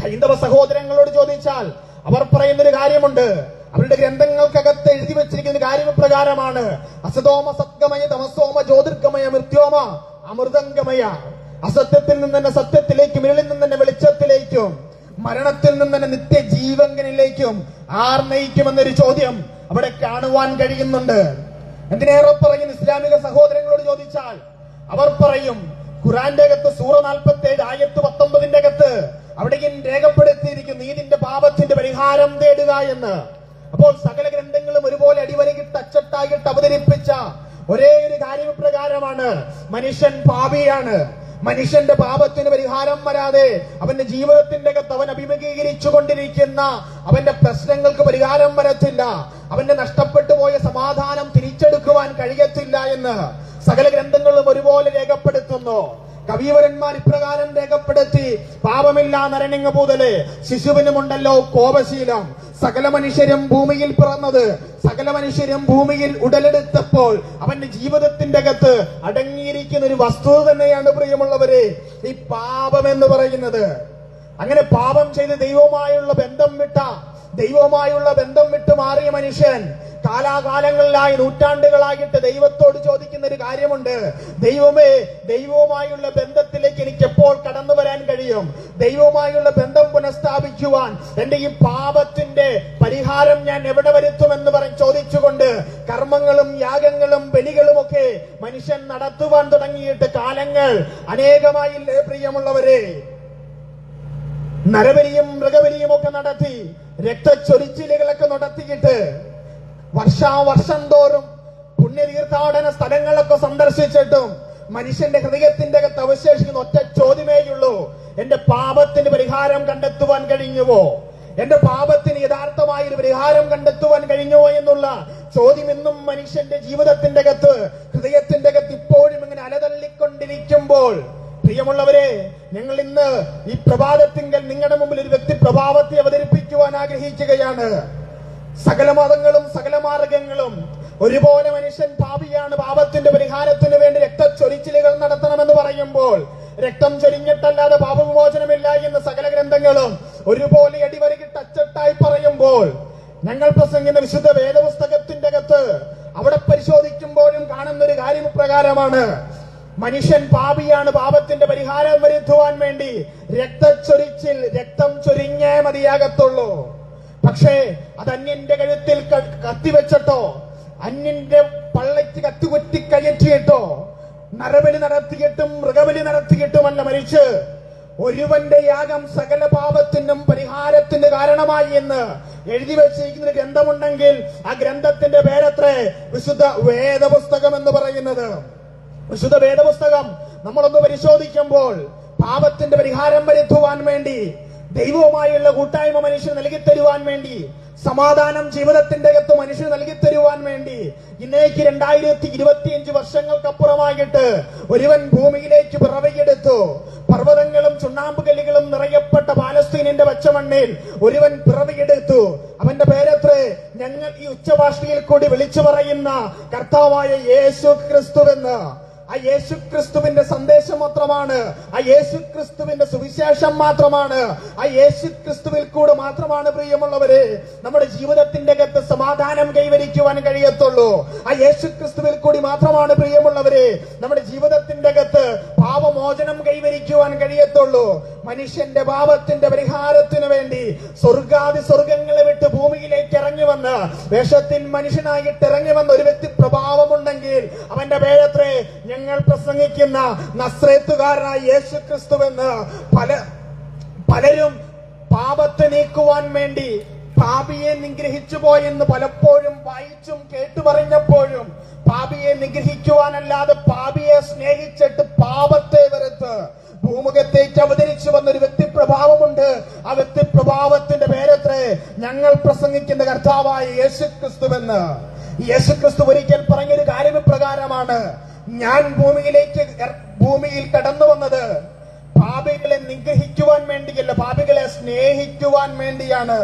Speaker 1: ഹൈന്ദവ സഹോദരങ്ങളോട് ചോദിച്ചാൽ അവർ പറയുന്നൊരു കാര്യമുണ്ട്. അവരുടെ ഗ്രന്ഥങ്ങൾക്കകത്ത് എഴുതി വെച്ചിരിക്കുന്ന കാര്യപ്രകാരമാണ്: അസതോമ സദ്ഗമയ തമസോമ ജ്യോതിർഗമയ മൃത്യോമ അമൃതംഗമയ. അസത്യത്തിൽ നിന്ന് തന്നെ സത്യത്തിലേക്കും, ഇരുളിൽ നിന്ന് തന്നെ വെളിച്ചത്തിലേക്കും, മരണത്തിൽ നിന്ന് തന്നെ നിത്യജീവങ്കനിലേക്കും ആർ നയിക്കുമെന്നൊരു ചോദ്യം അവിടെ കാണുവാൻ കഴിയുന്നുണ്ട്. എന്തിനേറെ പറയും, ഇസ്ലാമിക സഹോദരങ്ങളോട് ചോദിച്ചാൽ അവർ പറയും, ഖുറാന്റെ അകത്ത് സൂറ 47 ആയത്ത് 19 അകത്ത് അവിടേക്കും രേഖപ്പെടുത്തിയിരിക്കുന്നു നീതിന്റെ പാപത്തിന്റെ പരിഹാരം തേടുക എന്ന്. അപ്പോൾ സകല ഗ്രന്ഥങ്ങളും ഒരുപോലെ അടിവരയിട്ട് അച്ചട്ടായിട്ട് അവതരിപ്പിച്ച ഒരേ ഒരു കാര്യപ്രകാരമാണ് മനുഷ്യൻ പാപിയാണ്. മനുഷ്യന്റെ പാപത്തിന് പരിഹാരം വരാതെ അവന്റെ ജീവിതത്തിന്റെ അകത്ത് അവൻ അഭിമുഖീകരിച്ചു കൊണ്ടിരിക്കുന്ന അവന്റെ പ്രശ്നങ്ങൾക്ക് പരിഹാരം വരത്തില്ല. അവന്റെ നഷ്ടപ്പെട്ടു പോയ സമാധാനം തിരിച്ചെടുക്കുവാൻ കഴിയത്തില്ല എന്ന് സകല ഗ്രന്ഥങ്ങളും ഒരുപോലെ രേഖപ്പെടുത്തുന്നു. കവിവരന്മാർ ഇപ്രകാരം രേഖപ്പെടുത്തി, പാപമില്ല നരനിങ്ങ പൂതല് ശിശുവിനുമുണ്ടല്ലോ കോപശീലം. സകല മനുഷ്യരും ഭൂമിയിൽ പിറന്നത്, സകല മനുഷ്യരും ഭൂമിയിൽ ഉടലെടുത്തപ്പോൾ അവന്റെ ജീവിതത്തിന്റെ അകത്ത് അടങ്ങിയിരിക്കുന്ന ഒരു വസ്തുത തന്നെയാണ് പ്രിയമുള്ളവരെ ഈ പാപം എന്ന് പറയുന്നത്. അങ്ങനെ പാപം ചെയ്ത് ദൈവവുമായുള്ള ബന്ധം വിട്ട് മാറിയ മനുഷ്യൻ കാലാകാലങ്ങളിലായി നൂറ്റാണ്ടുകളായിട്ട് ദൈവത്തോട് ചോദിക്കുന്ന ഒരു കാര്യമുണ്ട്, ദൈവമേ, ദൈവവുമായുള്ള ബന്ധത്തിലേക്ക് എനിക്ക് എപ്പോൾ കടന്നു വരാൻ കഴിയും? ദൈവവുമായുള്ള ബന്ധം പുനഃസ്ഥാപിക്കുവാൻ എന്റെ ഈ പാപത്തിന്റെ പരിഹാരം ഞാൻ എവിടെ വരുത്തുമെന്ന് ചോദിച്ചുകൊണ്ട് കർമ്മങ്ങളും യാഗങ്ങളും ബലികളും ഒക്കെ മനുഷ്യൻ നടത്തുവാൻ തുടങ്ങിയിട്ട് കാലങ്ങൾ അനേകമായില്ലേ പ്രിയമുള്ളവരെ? നരബലിയും മൃഗബലിയും ഒക്കെ നടത്തി രക്തച്ചൊരിച്ചിലുകളൊക്കെ നടത്തിയിട്ട് വർഷം തോറും പുണ്യതീർത്ഥാടന സ്ഥലങ്ങളൊക്കെ സന്ദർശിച്ചിട്ടും മനുഷ്യന്റെ ഹൃദയത്തിന്റെ അകത്ത് അവശേഷിക്കുന്ന ഒറ്റ ചോദ്യമേയുള്ളൂ, എന്റെ പാപത്തിന് പരിഹാരം കണ്ടെത്തുവാൻ കഴിഞ്ഞുവോ? എന്റെ പാപത്തിന് യഥാർത്ഥമായ ഒരു പരിഹാരം കണ്ടെത്തുവാൻ കഴിഞ്ഞുവോ എന്നുള്ള ചോദ്യം ഇന്നും മനുഷ്യന്റെ ജീവിതത്തിന്റെ അകത്ത് ഹൃദയത്തിന്റെ അകത്ത് ഇപ്പോഴും ഇങ്ങനെ അലതള്ളിക്കൊണ്ടിരിക്കുമ്പോൾ പ്രിയമുള്ളവരെ, ഞങ്ങൾ ഇന്ന് ഈ പ്രഭാതത്തിങ്കൽ നിങ്ങളുടെ മുമ്പിൽ ഒരു വ്യക്തി പ്രഭാവത്തെ അവതരിപ്പിക്കുവാൻ ആഗ്രഹിക്കുകയാണ്. സകല മതങ്ങളും സകല മാർഗങ്ങളും ഒരുപോലെ മനുഷ്യൻ പാപിയാണ്, പാപത്തിന്റെ പരിഹാരത്തിന് വേണ്ടി രക്തച്ചൊരിച്ചിലുകൾ നടത്തണമെന്ന് പറയുമ്പോൾ രക്തം ചൊരിഞ്ഞിട്ടല്ലാതെ പാപവിമോചനമില്ല എന്ന് സകല ഗ്രന്ഥങ്ങളും ഒരുപോലെ അടിവരയിട്ട് അച്ചട്ടായി പറയുമ്പോൾ ഞങ്ങൾ പ്രസംഗിക്കുന്ന വിശുദ്ധ വേദപുസ്തകത്തിന്റെ അകത്ത് അവിടെ പരിശോധിക്കുമ്പോഴും കാണുന്ന ഒരു കാര്യം പ്രകാരമാണ്, മനുഷ്യൻ പാപിയാണ്, പാപത്തിന്റെ പരിഹാരം വരുത്തുവാൻ വേണ്ടി രക്തം ചൊരിഞ്ഞേ മതിയാകത്തുള്ളൂ. പക്ഷേ അത് അന്യന്റെ കഴുത്തിൽ കത്തിവെച്ചിട്ടോ അന്യന്റെ പള്ളയ്ക്ക് കത്തികുറ്റി കയറ്റിയിട്ടോ നരബലി നടത്തിയിട്ടും മൃഗബലി നടത്തിയിട്ടുമല്ല, മരിച്ച് ഒരുവന്റെ യാഗം സകല പാപത്തിനും പരിഹാരത്തിന് കാരണമായി എന്ന് എഴുതി വെച്ചിരിക്കുന്ന ഒരു ഗ്രന്ഥമുണ്ടെങ്കിൽ ആ ഗ്രന്ഥത്തിന്റെ പേരത്രേ വിശുദ്ധ വേദപുസ്തകം എന്ന് പറയുന്നത്. വിശുദ്ധ വേദപുസ്തകം നമ്മളൊന്ന് പരിശോധിക്കുമ്പോൾ പാപത്തിന്റെ പരിഹാരം വരുത്തുവാൻ വേണ്ടി, ദൈവവുമായുള്ള കൂട്ടായ്മ മനുഷ്യന് നൽകിത്തരുവാൻ വേണ്ടി, സമാധാനം ജീവിതത്തിന്റെ അകത്ത് മനുഷ്യന് നൽകിത്തരുവാൻ വേണ്ടി ഇന്നേക്ക് 2025 വർഷങ്ങൾക്കപ്പുറമായിട്ട് ഒരുവൻ ഭൂമിയിലേക്ക് പിറവിയെടുത്തു. പർവ്വതങ്ങളും ചുണ്ണാമ്പുകല്ലുകളും നിറയപ്പെട്ട പാലസ്തീനിന്റെ പച്ചമണ്ണിൽ ഒരുവൻ പിറവിയെടുത്തു. അവന്റെ പേരത്രേ ഞങ്ങൾ ഈ ഉച്ചഭാഷയിൽ കൂടി വിളിച്ചു പറയുന്ന കർത്താവായ യേശു ക്രിസ്തുവെന്ന്. ആ യേശു ക്രിസ്തുവിന്റെ സന്ദേശം മാത്രമാണ്, ആ യേശു ക്രിസ്തുവിന്റെ സുവിശേഷം മാത്രമാണ്, ആ യേശു ക്രിസ്തുവിൽ കൂടെ മാത്രമാണ് പ്രിയമുള്ളവരെ നമ്മുടെ ജീവിതത്തിന്റെ അകത്ത് സമാധാനം കൈവരിക്കുവാൻ കഴിയത്തുള്ളൂ. ആ യേശു ക്രിസ്തുവിൽ കൂടി മാത്രമാണ് പ്രിയമുള്ളവരെ നമ്മുടെ ജീവിതത്തിന്റെ അകത്ത് പാപമോചനം കൈവരിക്കുവാൻ കഴിയത്തുള്ളൂ. മനുഷ്യന്റെ പാപത്തിന്റെ പരിഹാരത്തിന് വേണ്ടി സ്വർഗാദി സ്വർഗങ്ങളെ വിട്ട് ഭൂമിയിലേക്ക് ഇറങ്ങി വന്ന് വേഷത്തിൽ മനുഷ്യനായിട്ട് ഇറങ്ങി വന്ന ഒരു വ്യക്തി പ്രഭാവമുണ്ടെങ്കിൽ അവന്റെ പേരത്രേ ഞങ്ങൾ പ്രസംഗിക്കുന്ന നസ്രേത്തുകാരനായ യേശു ക്രിസ്തുവെന്ന്. പലരും പാപത്തെ നീക്കുവാൻ വേണ്ടി പാപിയെ നിഗ്രഹിച്ചു പോയെന്ന് പലപ്പോഴും വായിച്ചും കേട്ടുപറഞ്ഞപ്പോഴും പാപിയെ നിഗ്രഹിക്കുവാനല്ലാതെ പാപിയെ സ്നേഹിച്ചിട്ട് പാപത്തെ വെറുത്ത് ഭൂമുഖത്തേക്ക് അവതരിച്ചു വന്ന ഒരു വ്യക്തിപ്രഭാവമുണ്ട്. ആ വ്യക്തിപ്രഭാവത്തിന്റെ പേരത്രേ ഞങ്ങൾ പ്രസംഗിക്കുന്ന കർത്താവായ യേശു ക്രിസ്തുവെന്ന്. യേശു ക്രിസ്തു ഒരിക്കൽ പറഞ്ഞൊരു കാര്യപ്രകാരമാണ്, ഞാൻ ഭൂമിയിൽ കടന്നു വന്നത് പാപികളെ നിഗ്രഹിക്കുവാൻ വേണ്ടിയല്ല, പാപികളെ സ്നേഹിക്കുവാൻ വേണ്ടിയാണ്.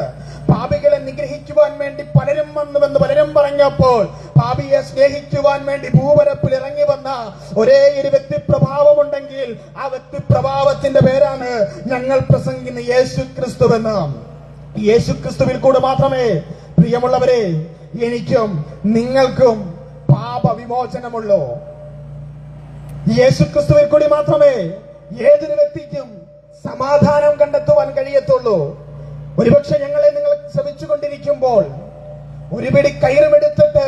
Speaker 1: പാപികളെ നിഗ്രഹിക്കുവാൻ വേണ്ടി പലരും വന്നുവെന്ന് പലരും പറഞ്ഞപ്പോൾ പാപിയെ സ്നേഹിക്കുവാൻ വേണ്ടി ഭൂപരപ്പിൽ ഇറങ്ങി വന്ന ഒരേ ഒരു വ്യക്തിപ്രഭാവമുണ്ടെങ്കിൽ ആ വ്യക്തിപ്രഭാവത്തിന്റെ പേരാണ് ഞങ്ങൾ പ്രസംഗിക്കുന്ന യേശു ക്രിസ്തുവെന്ന്. യേശു ക്രിസ്തുവിൽ കൂടെ മാത്രമേ പ്രിയമുള്ളവരെ എനിക്കും നിങ്ങൾക്കും പാപവിമോചനമുള്ളൂ. യേശു ക്രിസ്തുവിൽ കൂടി മാത്രമേ ഏതൊരു വ്യക്തിക്കും സമാധാനം കണ്ടെത്തുവാൻ കഴിയത്തുള്ളൂ. ഒരുപക്ഷെ ഞങ്ങളെ നിങ്ങൾ ശ്രമിച്ചുകൊണ്ടിരിക്കുമ്പോൾ ഒരു പിടി കയറുമെടുത്തിട്ട്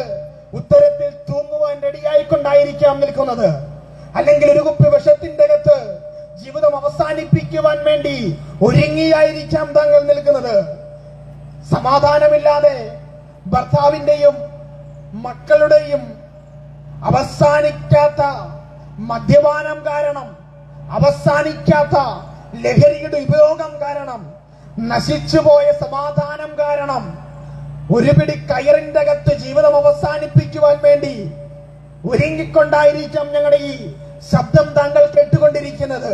Speaker 1: ഉത്തരത്തിൽ തൂങ്ങുവാൻ റെഡിയായിക്കൊണ്ടായിരിക്കാം നിൽക്കുന്നത്. അല്ലെങ്കിൽ ഒരു കുപ്പി വിഷത്തിന്റെ അകത്ത് ജീവിതം അവസാനിപ്പിക്കുവാൻ വേണ്ടി ഒരുങ്ങിയായിരിക്കാം താങ്കൾ നിൽക്കുന്നത്. സമാധാനമില്ലാതെ ഭർത്താവിന്റെയും മക്കളുടെയും അവസാനിക്കാത്ത മദ്യപാനം കാരണം, അവസാനിക്കാത്ത ലഹരിയുടെ ഉപയോഗം കാരണം, നശിച്ചുപോയ സമാധാനം കാരണം, ഒരു പിടി കയറിന്റെ അകത്ത് ജീവിതം അവസാനിപ്പിക്കുവാൻ വേണ്ടി ഒരുങ്ങിക്കൊണ്ടായിരിക്കാം ഞങ്ങളുടെ ഈ ശബ്ദം താങ്കൾ കേട്ടുകൊണ്ടിരിക്കുന്നത്.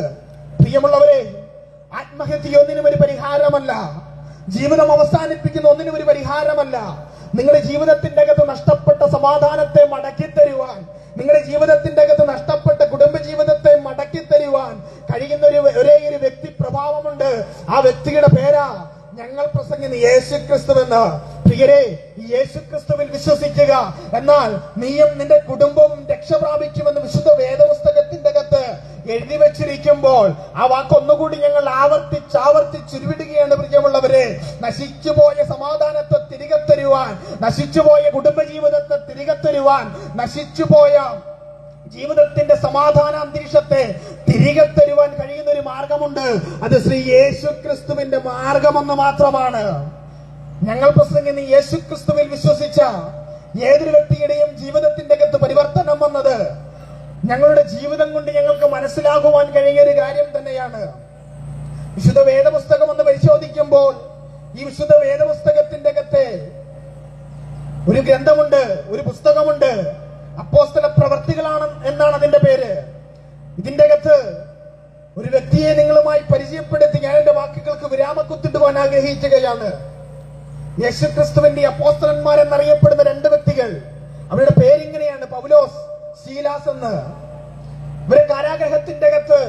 Speaker 1: പ്രിയമുള്ളവരെ, ആത്മഹത്യ ഒന്നിനും ഒരു പരിഹാരമല്ല. ജീവിതം അവസാനിപ്പിക്കുന്ന ഒന്നിനും ഒരു പരിഹാരമല്ല. നിങ്ങളുടെ ജീവിതത്തിന്റെ അകത്ത് നഷ്ടപ്പെട്ട സമാധാനത്തെ മടക്കി തരുവാൻ, നിങ്ങളുടെ ജീവിതത്തിന്റെ അകത്ത് നഷ്ടപ്പെട്ട കുടുംബജീവിതത്തെ മടക്കി തരുവാൻ കഴിയുന്ന ഒരേ ഒരു വ്യക്തി പ്രഭാവമുണ്ട്. ആ വ്യക്തിയുടെ പേരാ ഞങ്ങൾ പ്രസംഗിക്കുന്ന യേശുക്രിസ്തുവെന്ന്. പ്രിയരെ, യേശുക്രിസ്തുവിൽ വിശ്വസിക്കുക, എന്നാൽ നീയും നിന്റെ കുടുംബവും രക്ഷ പ്രാപിക്കുമെന്ന് വിശുദ്ധ വേദപുസ്തകത്തിന്റെ അകത്ത് എഴുതി വെച്ചിരിക്കുമ്പോൾ ആ വാക്കൊന്നുകൂടി ഞങ്ങൾ ആവർത്തിച്ചുരുവിടുകയാണ്. പ്രിയമുള്ളവരെ, നശിച്ചുപോയ സമാധാനത്തെ തിരികെ തരുവാൻ, നശിച്ചുപോയ കുടുംബജീവിതത്തെ തിരികെ തരുവാൻ, നശിച്ചുപോയ ജീവിതത്തിന്റെ സമാധാന അന്തരീക്ഷത്തെ തിരികെ തരുവാൻ കഴിയുന്ന ഒരു മാർഗമുണ്ട്. അത് ശ്രീ യേശുക്രിസ്തുവിന്റെ മാർഗമെന്ന് മാത്രമാണ്. ഞങ്ങൾ പ്രസംഗിക്കുന്ന യേശുക്രിസ്തുവിൽ വിശ്വസിച്ച ഏതൊരു വ്യക്തിയുടെയും ജീവിതത്തിന്റെ അകത്ത് പരിവർത്തനം വന്നത് ഞങ്ങളുടെ ജീവിതം കൊണ്ട് ഞങ്ങൾക്ക് മനസ്സിലാകുവാൻ കഴിയുന്ന ഒരു കാര്യം തന്നെയാണ്. വിശുദ്ധ വേദപുസ്തകം ഒന്ന് പരിശോധിക്കുമ്പോൾ ഈ വിശുദ്ധ വേദപുസ്തകത്തിന്റെ അകത്തെ ഒരു ഗ്രന്ഥമുണ്ട്, ഒരു പുസ്തകമുണ്ട്. അപ്പോസ്തല പ്രവർത്തികളാണ് എന്നാണ് അതിന്റെ പേര്. ഇതിന്റെ അകത്ത് ഒരു വ്യക്തിയെ നിങ്ങളുമായി പരിചയപ്പെടുത്തി ഞാൻ എന്റെ വാക്കുകൾക്ക് വിരാമക്കുത്തിടുവാൻ ആഗ്രഹിക്കുകയാണ്. യേശുക്രിസ്തുവിന്റെ അപ്പോസ്തലന്മാർ എന്നറിയപ്പെടുന്ന രണ്ട് വ്യക്തികൾ, അവരുടെ പേരിങ്ങനെയാണ്, പൗലോസ്, ശീലാസ് എന്ന്. ഇവരെ കാരാഗ്രഹത്തിന്റെ അകത്ത്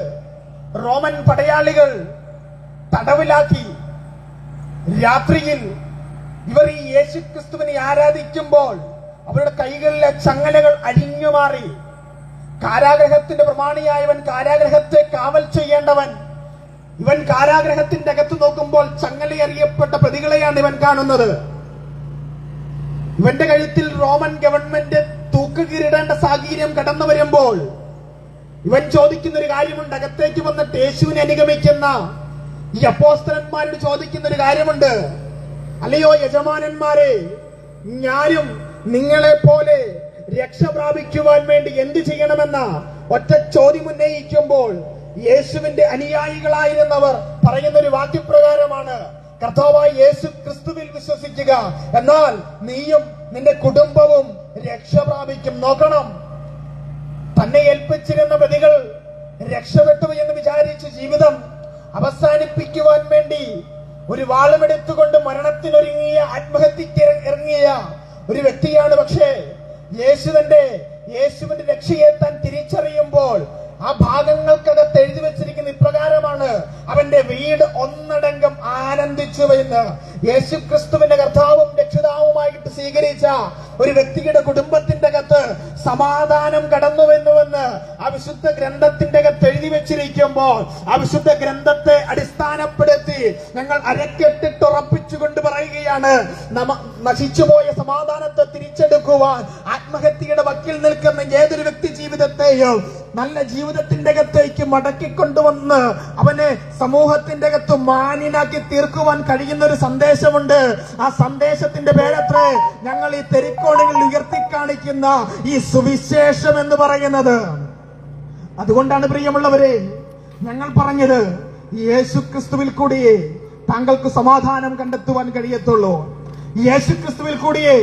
Speaker 1: റോമൻ പടയാളികൾ തടവിലാക്കി. രാത്രിയിൽ ഇവർ ഈ യേശുക്രിസ്തുവിനെ ആരാധിക്കുമ്പോൾ അവരുടെ കൈകളിലെ ചങ്ങലകൾ അഴിഞ്ഞുമാറി. കാരാഗ്രഹത്തിന്റെ പ്രമാണിയായവൻ, കാരാഗ്രഹത്തെ കാവൽ ചെയ്യേണ്ടവൻ, ഇവൻ കാരാഗ്രഹത്തിന്റെ അകത്ത് നോക്കുമ്പോൾ ചങ്ങലയറിയപ്പെട്ട പ്രതികളെയാണ് ഇവൻ കാണുന്നത്. ഇവന്റെ കഴുത്തിൽ റോമൻ ഗവൺമെന്റ് തൂക്കുകീറിടേണ്ട സാഹചര്യം കടന്നു വരുമ്പോൾ ഇവൻ ചോദിക്കുന്ന ഒരു കാര്യമുണ്ട്. അകത്തേക്ക് വന്നിട്ട് യേശുവിനെ അനുഗമിക്കുന്ന ഈ അപ്പോസ്തലന്മാരോട് ചോദിക്കുന്ന ഒരു കാര്യമുണ്ട്. അല്ലയോ യജമാനന്മാരെ, ഞാനും നിങ്ങളെ പോലെ രക്ഷ പ്രാപിക്കുവാൻ വേണ്ടി എന്ത് ചെയ്യണമെന്ന ഒറ്റ ചോദ്യം ഉന്നയിക്കുമ്പോൾ യേശുവിന്റെ അനുയായികളായിരുന്നവർ പറയുന്ന ഒരു വാക്യപ്രകാരമാണ്, കർത്താവായ യേശു ക്രിസ്തുവിൽ വിശ്വസിക്കുക, എന്നാൽ നീയും നിന്റെ കുടുംബവും രക്ഷ പ്രാപിക്കും. നോക്കണം, തന്നെ ഏൽപ്പിച്ചിരുന്ന പ്രതികൾ രക്ഷപ്പെട്ടു എന്ന് വിചാരിച്ച് ജീവിതം അവസാനിപ്പിക്കുവാൻ വേണ്ടി ഒരു വാളുമെടുത്തുകൊണ്ട് മരണത്തിനൊരുങ്ങിയ, ആത്മഹത്യക്ക് ഇറങ്ങിയ ഒരു വ്യക്തിയാണ്. പക്ഷേ യേശുവിന്റെ രക്ഷയെ താൻ തിരിച്ചറിയുമ്പോൾ ആ ഭാഗങ്ങൾക്കകത്ത് എഴുതി വെച്ചിരിക്കുന്ന ഇപ്രകാരമാണ്, അവന്റെ വീട് ഒന്നടങ്കം ആനന്ദിച്ചു എന്ന്. യേശു ക്രിസ്തുവിന്റെ കർത്താവും രക്ഷിതാവുമായിട്ട് സ്വീകരിച്ച ഒരു വ്യക്തിയുടെ കുടുംബത്തിന്റെ അകത്ത് സമാധാനം കടന്നുവെന്നുവെന്ന് ആ വിശുദ്ധ ഗ്രന്ഥത്തിന്റെ അകത്ത് എഴുതി വെച്ചിരിക്കുമ്പോൾ ആ വിശുദ്ധ ഗ്രന്ഥത്തെ അടിസ്ഥാനപ്പെടുത്തി ഞങ്ങൾ അരക്കെട്ടിട്ടുറപ്പിച്ചുകൊണ്ട് പറയുകയാണ്, നശിച്ചുപോയ സമാധാനത്തെ തിരിച്ചെടുക്കുവാൻ ആത്മഹത്യയുടെ വക്കിൽ നിൽക്കുന്ന ഏതൊരു വ്യക്തി ജീവിതത്തെയും നല്ല ജീവിതത്തിന്റെ അകത്തേക്ക് മടക്കിക്കൊണ്ടുവന്ന് അവനെ സമൂഹത്തിന്റെ അകത്ത് മാന്യനാക്കി തീർക്കുവാൻ കഴിയുന്ന ഒരു സന്ദേശമുണ്ട്. ആ സന്ദേശത്തിന്റെ പേരത്രേ ഞങ്ങൾ ഈ തെരിക്കോണുകളിൽ ഉയർത്തിക്കാണിക്കുന്ന ഈ സുവിശേഷം എന്ന് പറയുന്നത്. അതുകൊണ്ടാണ് പ്രിയമുള്ളവരെ ഞങ്ങൾ പറഞ്ഞത്, യേശുക്രിസ്തുവിൽ കൂടിയേ താങ്കൾക്ക് സമാധാനം കണ്ടെത്തുവാൻ കഴിയത്തുള്ളൂ. യേശുക്രിസ്തുവിൽ കൂടിയേ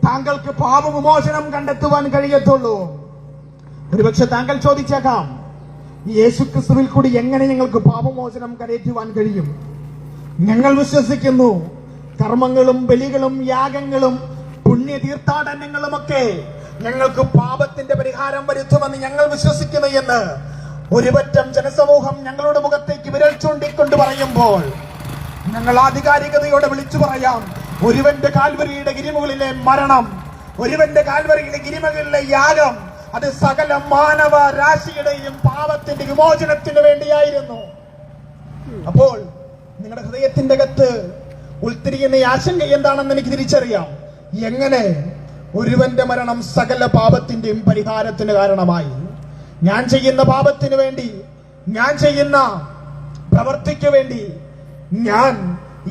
Speaker 1: താങ്കൾക്ക് പാപവിമോചനം കണ്ടെത്തുവാൻ കഴിയത്തുള്ളൂ. ഒരുപക്ഷെ താങ്കൾ ചോദിച്ചേക്കാം, യേശുക്രിസ്തുവിൽ കൂടി എങ്ങനെ ഞങ്ങൾക്ക് പാപമോചനം കരയറ്റുവാൻ കഴിയും? ഞങ്ങൾ വിശ്വസിക്കുന്നു, കർമ്മങ്ങളും ബലികളും യാഗങ്ങളും പുണ്യ തീർത്ഥാടനങ്ങളുമൊക്കെ ഞങ്ങൾക്ക് പാപത്തിന്റെ പരിഹാരം വരുത്തുമെന്ന് ഞങ്ങൾ വിശ്വസിക്കുന്നു എന്ന് ഒരുപറ്റം ജനസമൂഹം ഞങ്ങളുടെ മുഖത്തേക്ക് വിരൽ ചൂണ്ടിക്കൊണ്ട് പറയുമ്പോൾ ഞങ്ങൾ ആധികാരികതയോടെ വിളിച്ചു പറയാം, ഒരുവന്റെ കാൽവരിയുടെ ഗിരിമുകളിലെ മരണം, ഒരുവന്റെ കാൽവരിയിലെ ഗിരിമുകളിലെ യാഗം, അത് സകല മാനവ രാശിയുടെയും പാപത്തിന്റെ വിമോചനത്തിന് വേണ്ടിയായിരുന്നു. അപ്പോൾ നിങ്ങളുടെ ഹൃദയത്തിന്റെ അകത്ത് ഉൾത്തിരിയുന്ന ആശങ്ക എന്താണെന്ന് എനിക്ക് തിരിച്ചറിയാം. എങ്ങനെ ഒരുവന്റെ മരണം സകല പാപത്തിന്റെയും പരിഹാരത്തിന് കാരണമായി? ഞാൻ ചെയ്യുന്ന പാപത്തിനു വേണ്ടി, ഞാൻ ചെയ്യുന്ന പ്രവൃത്തിക്ക് വേണ്ടി ഞാൻ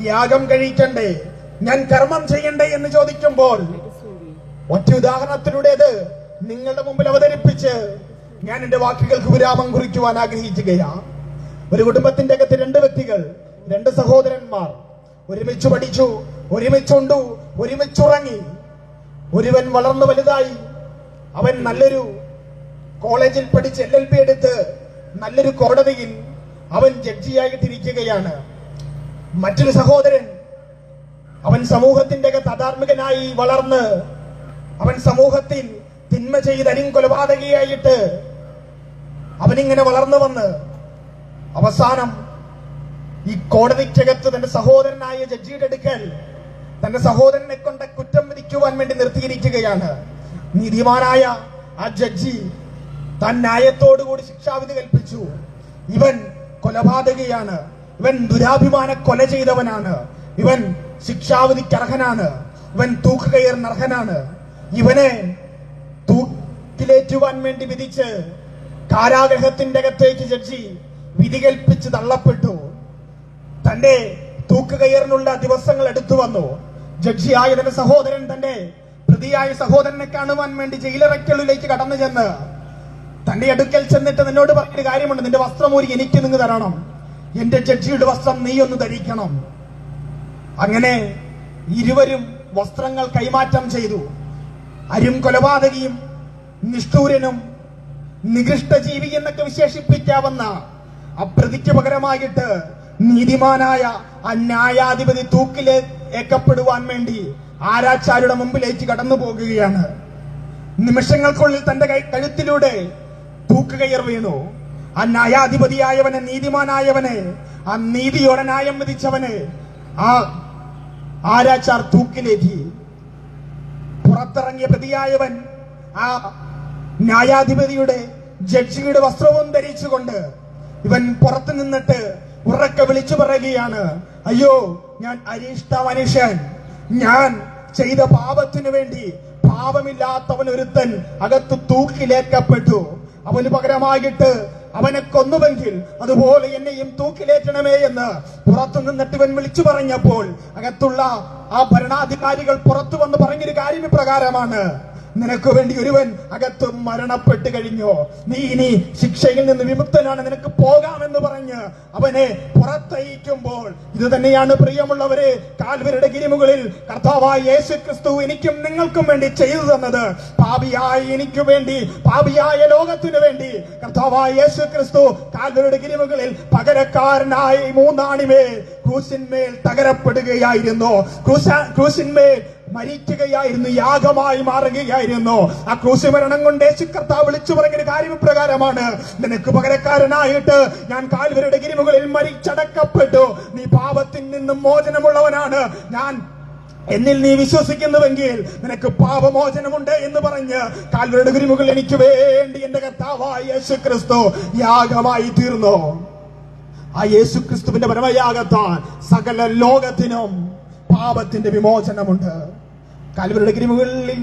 Speaker 1: യാഗം കഴിക്കണ്ടേ, ഞാൻ കർമ്മം ചെയ്യണ്ടേ എന്ന് ചോദിക്കുമ്പോൾ ഒറ്റ ഉദാഹരണത്തിലൂടേത് നിങ്ങളുടെ മുമ്പിൽ അവതരിപ്പിച്ച് ഞാൻ എന്റെ വാക്കുകൾക്ക് വിരാമം കുറിക്കുവാൻ ആഗ്രഹിക്കുകയാണ്. ഒരു കുടുംബത്തിന്റെ അകത്ത് രണ്ട് വ്യക്തികൾ, രണ്ട് സഹോദരന്മാർ ഒരുമിച്ച് പഠിച്ചു, ഒരുമിച്ചുണ്ടു, ഒരുമിച്ചുറങ്ങി. ഒരുവൻ വളർന്നു വലുതായി, അവൻ നല്ലൊരു കോളേജിൽ പഠിച്ച് LLB എടുത്ത് നല്ലൊരു കോടതിയിൽ അവൻ ജഡ്ജിയായിട്ടിരിക്കുകയാണ്. മറ്റൊരു സഹോദരൻ, അവൻ സമൂഹത്തിന്റെ അകത്ത് അധാർമികനായി വളർന്ന് അവൻ സമൂഹത്തിൽ തിന്മ ചെയ്ത് കൊലപാതകയായിട്ട് അവനിങ്ങനെ വളർന്നു വന്ന് അവസാനം ഈ കോടതിക്കകത്ത് തന്റെ സഹോദരനായ ജഡ്ജിയുടെ അടുക്കൽ തന്റെ സഹോദരനെ കൊണ്ട് കുറ്റം വിധിക്കുവാൻ വേണ്ടി നിർത്തിയിരിക്കുകയാണ്. നീതിമാനായ ആ ജഡ്ജി താൻ ന്യായത്തോടുകൂടി ശിക്ഷാവിധി കൽപ്പിച്ചു. ഇവൻ കൊലപാതകയാണ്, ഇവൻ ദുരാഭിമാന കൊല ചെയ്തവനാണ്, ഇവൻ ശിക്ഷാവിധിക്ക് അർഹനാണ്, ഇവൻ തൂക്കുകയറിന് അർഹനാണ്. ഇവനെ തൂക്കിലേറ്റുവാൻ വേണ്ടി വിധിച്ച് കാരാഗ്രഹത്തിന്റെ അകത്തേക്ക് ജഡ്ജി വിധി കൽപ്പിച്ച് തള്ളപ്പെട്ടു. തന്റെ തൂക്കുകയറിനുള്ള ദിവസങ്ങൾ എടുത്തു വന്നു. ജഡ്ജിയായ തന്റെ സഹോദരൻ തന്റെ പ്രതിയായ സഹോദരനെ കാണുവാൻ വേണ്ടി ജയിലറയ്ക്കുള്ളിലേക്ക് കടന്നു ചെന്ന് തന്റെ അടുക്കൽ ചെന്നിട്ട് നിന്നോട് പറഞ്ഞൊരു കാര്യമുണ്ട്, നിന്റെ വസ്ത്രം ഒരു എനിക്ക് നിങ്ങൾ തരണം, എന്റെ ജഡ്ജിയുടെ വസ്ത്രം നീ ഒന്ന് ധരിക്കണം. അങ്ങനെ ഇരുവരും വസ്ത്രങ്ങൾ കൈമാറ്റം ചെയ്തു. അരും കൊലപാതകിയും നിഷ്ഠൂരനും നികൃഷ്ട ജീവി എന്നൊക്കെ വിശേഷിപ്പിക്കാവുന്ന അപ്രതിക്ക് പകരമായിട്ട് നീതിമാനായ ആ ന്യായാധിപതി തൂക്കിലേക്കപ്പെടുവാൻ വേണ്ടി ആരാച്ചാരുടെ മുമ്പിലേക്ക് കടന്നു പോകുകയാണ്. നിമിഷങ്ങൾക്കുള്ളിൽ തന്റെ കഴുത്തിലൂടെ തൂക്കുകയർ വീണു. ആ ന്യായാധിപതിയായവനെ, നീതിമാനായവനെ, ആ നീതിയോടെ ന്യായം വിധിച്ചവനെ ആ ആരാച്ചാർ തൂക്കിലേറ്റി. പുറത്തിറങ്ങിയ പ്രതിയായവൻ ആ ന്യായാധിപതിയുടെ ജഡ്ജിയുടെ വസ്ത്രവും ധരിച്ചുകൊണ്ട് ഇവൻ പുറത്തു നിന്നിട്ട് ഉറക്കെ വിളിച്ചു പറയുകയാണ്, അയ്യോ ഞാൻ അരിഷ്ട മനുഷ്യൻ, ഞാൻ ചെയ്ത പാപത്തിനു വേണ്ടി പാപമില്ലാത്തവൻ ഒരുത്തൻ അകത്ത് തൂക്കിലേക്കപ്പെട്ടു. അവന് പകരമായിട്ട് അവനെ കൊന്നുവെങ്കിൽ അതുപോലെ എന്നെയും തൂക്കിലേറ്റണമേ എന്ന് പുറത്തു നിന്നിട്ട് ഇവൻ വിളിച്ചു പറഞ്ഞപ്പോൾ അകത്തുള്ള ആ ഭരണാധികാരികൾ പുറത്തു വന്ന് പറഞ്ഞൊരു കാര്യം ഇപ്രകാരമാണ്, നിനക്ക് വേണ്ടി ഒരുവൻ അകത്ത് മരണപ്പെട്ട് കഴിഞ്ഞോ, നീ ഇനി ശിക്ഷയിൽ നിന്ന് വിമുക്തനാണ്, നിനക്ക് പോകാമെന്ന് പറഞ്ഞ് അവനെ പുറത്തയക്കുമ്പോൾ ഇത് തന്നെയാണ് പ്രിയമുള്ളവരെ കാൽവരിയുടെ ഗിരിമുകളിൽ കർത്താവായ യേശു ക്രിസ്തു എനിക്കും നിങ്ങൾക്കും വേണ്ടി ചെയ്തു തന്നത്. പാപിയായ എനിക്ക് വേണ്ടി, പാപിയായ ലോകത്തിനു വേണ്ടി കർത്താവായ യേശു ക്രിസ്തു കാൽവരിയുടെ ഗിരിമുകളിൽ പകരക്കാരനായി മൂന്നാണിമേൽ ക്രൂശിന്മേൽ തകരപ്പെടുകയായിരുന്നു, ക്രൂശിന്മേൽ മരിക്കുകയായിരുന്നു, യാഗമായി മാറുകയായിരുന്നു. ആ ക്രൂശ് മരണം കൊണ്ട് യേശു കർത്താവ് വിളിച്ചു പറയുന്ന കാര്യം പ്രകാരമാണ്, നിനക്ക് പകരക്കാരനായിട്ട് ഞാൻ കാൽവരിയുടെ ഗിരിമുകളിൽ മരിച്ചടക്കപ്പെട്ടു, നീ പാപത്തിൽ നിന്നും മോചനമുള്ളവനാണ്, ഞാൻ എന്നിൽ നീ വിശ്വസിക്കുന്നുവെങ്കിൽ നിനക്ക് പാപമോചനമുണ്ട് എന്ന് പറഞ്ഞ് കാൽവരിയുടെ ഗിരിമുകളിൽ എനിക്ക് വേണ്ടി എന്റെ കർത്താവായ യേശു ക്രിസ്തു യാഗമായി തീർന്നു. ആ യേശു ക്രിസ്തുവിന്റെ പരമയാഗത്താൽ സകല ലോകത്തിനും പാപത്തിന്റെ വിമോചനമുണ്ട്. കാൽവരിയുടെ ഗിരിമുകളിൽ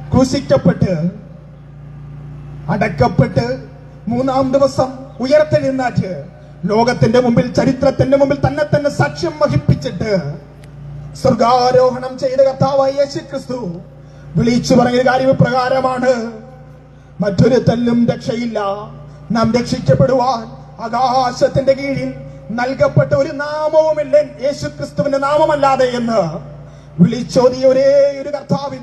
Speaker 1: ക്രൂശിക്കപ്പെട്ട് അടക്കപ്പെട്ട് മൂന്നാം ദിവസം ഉയർത്തെഴുന്നേറ്റ് ലോകത്തിന്റെ മുമ്പിൽ, ചരിത്രത്തിന്റെ മുമ്പിൽ തന്നെ സാക്ഷ്യം വഹിപ്പിച്ചിട്ട് സ്വർഗാരോഹണം ചെയ്ത കർത്താവായ യേശു ക്രിസ്തു വിളിച്ചു പറഞ്ഞ കാര്യം പ്രകാരമാണ്, മറ്റൊരു തല്ലും രക്ഷയില്ല, നാം രക്ഷിക്കപ്പെടുവാൻ ആകാശത്തിന്റെ കീഴിൽ നൽകപ്പെട്ട ഒരു നാമവുമില്ല യേശു ക്രിസ്തുവിന്റെ നാമമല്ലാതെ എന്ന് വിളിച്ചോതിയ ഒരേ ഒരു കർത്താവിൽ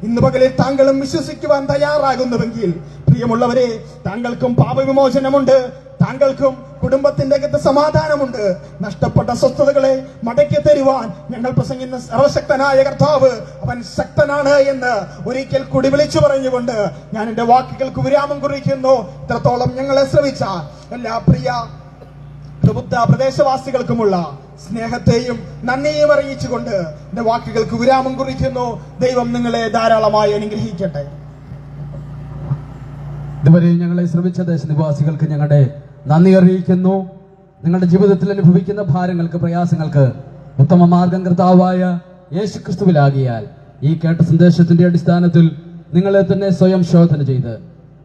Speaker 1: ഇന്ന് പകലിൽ താങ്കളും വിശ്വസിക്കുവാൻ തയ്യാറാകുന്നുവെങ്കിൽ പ്രിയമുള്ളവരെ, താങ്കൾക്കും പാപവിമോചനമുണ്ട്, താങ്കൾക്കും കുടുംബത്തിന്റെ അകത്ത് സമാധാനമുണ്ട്. നഷ്ടപ്പെട്ട സ്വസ്ഥതകളെ മടക്കി തരുവാൻ ഞങ്ങൾ പ്രസംഗിക്കുന്ന സർവശക്തനായ കർത്താവ് അവൻ ശക്തനാണ് എന്ന് ഒരിക്കൽ കൂടി വിളിച്ചു പറഞ്ഞുകൊണ്ട് ഞാൻ എന്റെ വാക്കുകൾക്ക് വിരാമം കുറിക്കുന്നു. ഇത്രത്തോളം ഞങ്ങളെ ശ്രവിച്ച എല്ലാ പ്രിയ പ്രബുദ്ധ പ്രദേശവാസികൾക്കുമുള്ള സ്നേഹത്തെയും നന്ദിയും അറിയിച്ചുകൊണ്ട് എന്റെ വാക്കുകൾക്ക് വിരാമം കുറിക്കുന്നു. ദൈവം നിങ്ങളെ ധാരാളമായി അനുഗ്രഹിക്കട്ടെ.
Speaker 2: ഇതുവരെ ഞങ്ങളെ ശ്രമിച്ച ദേശനിവാസികൾക്ക് ഞങ്ങളുടെ നന്ദി അറിയിക്കുന്നു. നിങ്ങളുടെ ജീവിതത്തിൽ അനുഭവിക്കുന്ന ഭാരങ്ങൾക്ക്, പ്രയാസങ്ങൾക്ക് ഉത്തമ മാർഗം കർത്താവായ യേശു ക്രിസ്തുവിലാകിയാൽ ഈ കേട്ട സന്ദേശത്തിന്റെ അടിസ്ഥാനത്തിൽ നിങ്ങളെ തന്നെ സ്വയം ശോധന ചെയ്ത്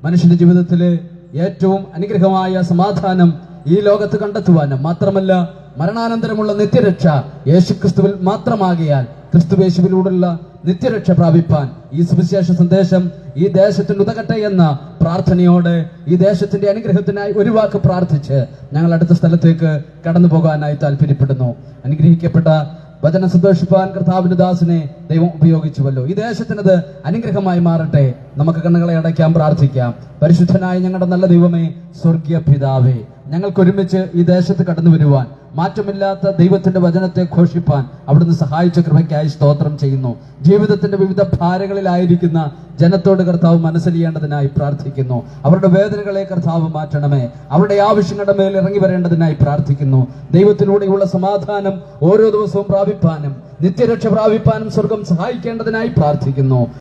Speaker 2: മനുഷ്യന്റെ ജീവിതത്തിലെ ഏറ്റവും അനുഗ്രഹമായ സമാധാനം ഈ ലോകത്ത് കണ്ടെത്തുവാനും മാത്രമല്ല മരണാനന്തരമുള്ള നിത്യരക്ഷ യേശുക്രിസ്തുവിൽ മാത്രമാകിയാൽ ക്രിസ്തുവേശുവിലൂടെയുള്ള നിത്യരക്ഷ പ്രാപിപ്പാൻ ഈ സുവിശേഷ സന്ദേശം ഈ ദേശത്തിന് ഉതകട്ടെ എന്ന പ്രാർത്ഥനയോടെ ഈ ദേശത്തിന്റെ അനുഗ്രഹത്തിനായി ഒരു വാക്ക് പ്രാർത്ഥിച്ച് ഞങ്ങൾ അടുത്ത സ്ഥലത്തേക്ക് കടന്നു പോകാനായി താല്പര്യപ്പെടുന്നു. അനുഗ്രഹിക്കപ്പെട്ട വചനം സന്തോഷിപ്പാൻ കർത്താവിന്റെ ദാസനെ ദൈവം ഉപയോഗിച്ചുവല്ലോ. ഈ ദേശത്തിനത് അനുഗ്രഹമായി മാറട്ടെ. നമുക്ക് കണ്ണുകളെ അടയ്ക്കാൻ പ്രാർത്ഥിക്കാം. പരിശുദ്ധനായ ഞങ്ങളുടെ നല്ല ദൈവമേ, സ്വർഗീയ പിതാവേ, ഞങ്ങൾക്കൊരുമിച്ച് ഈ ദേശത്ത് കടന്നു വരുവാൻ, മാറ്റമില്ലാത്ത ദൈവത്തിന്റെ വചനത്തെ ഘോഷിപ്പാൻ അവിടുന്ന് സഹായിച്ച കൃപയ്ക്കായി സ്തോത്രം ചെയ്യുന്നു. ജീവിതത്തിന്റെ വിവിധ ഭാരങ്ങളിലായിരിക്കുന്ന ജനത്തോട് കർത്താവ് മനസ്സലിയേണ്ടതിനായി പ്രാർത്ഥിക്കുന്നു. അവരുടെ വേദനകളെ കർത്താവ് മാറ്റണമേ. അവരുടെ ആവശ്യങ്ങളുടെ മേൽ ഇറങ്ങി വരേണ്ടതിനായി പ്രാർത്ഥിക്കുന്നു. ദൈവത്തിലൂടെയുള്ള സമാധാനം ഓരോ ദിവസവും പ്രാപിപ്പാനും നിത്യരക്ഷ പ്രാപിപ്പാനും സ്വർഗം സഹായിക്കേണ്ടതിനായി പ്രാർത്ഥിക്കുന്നു.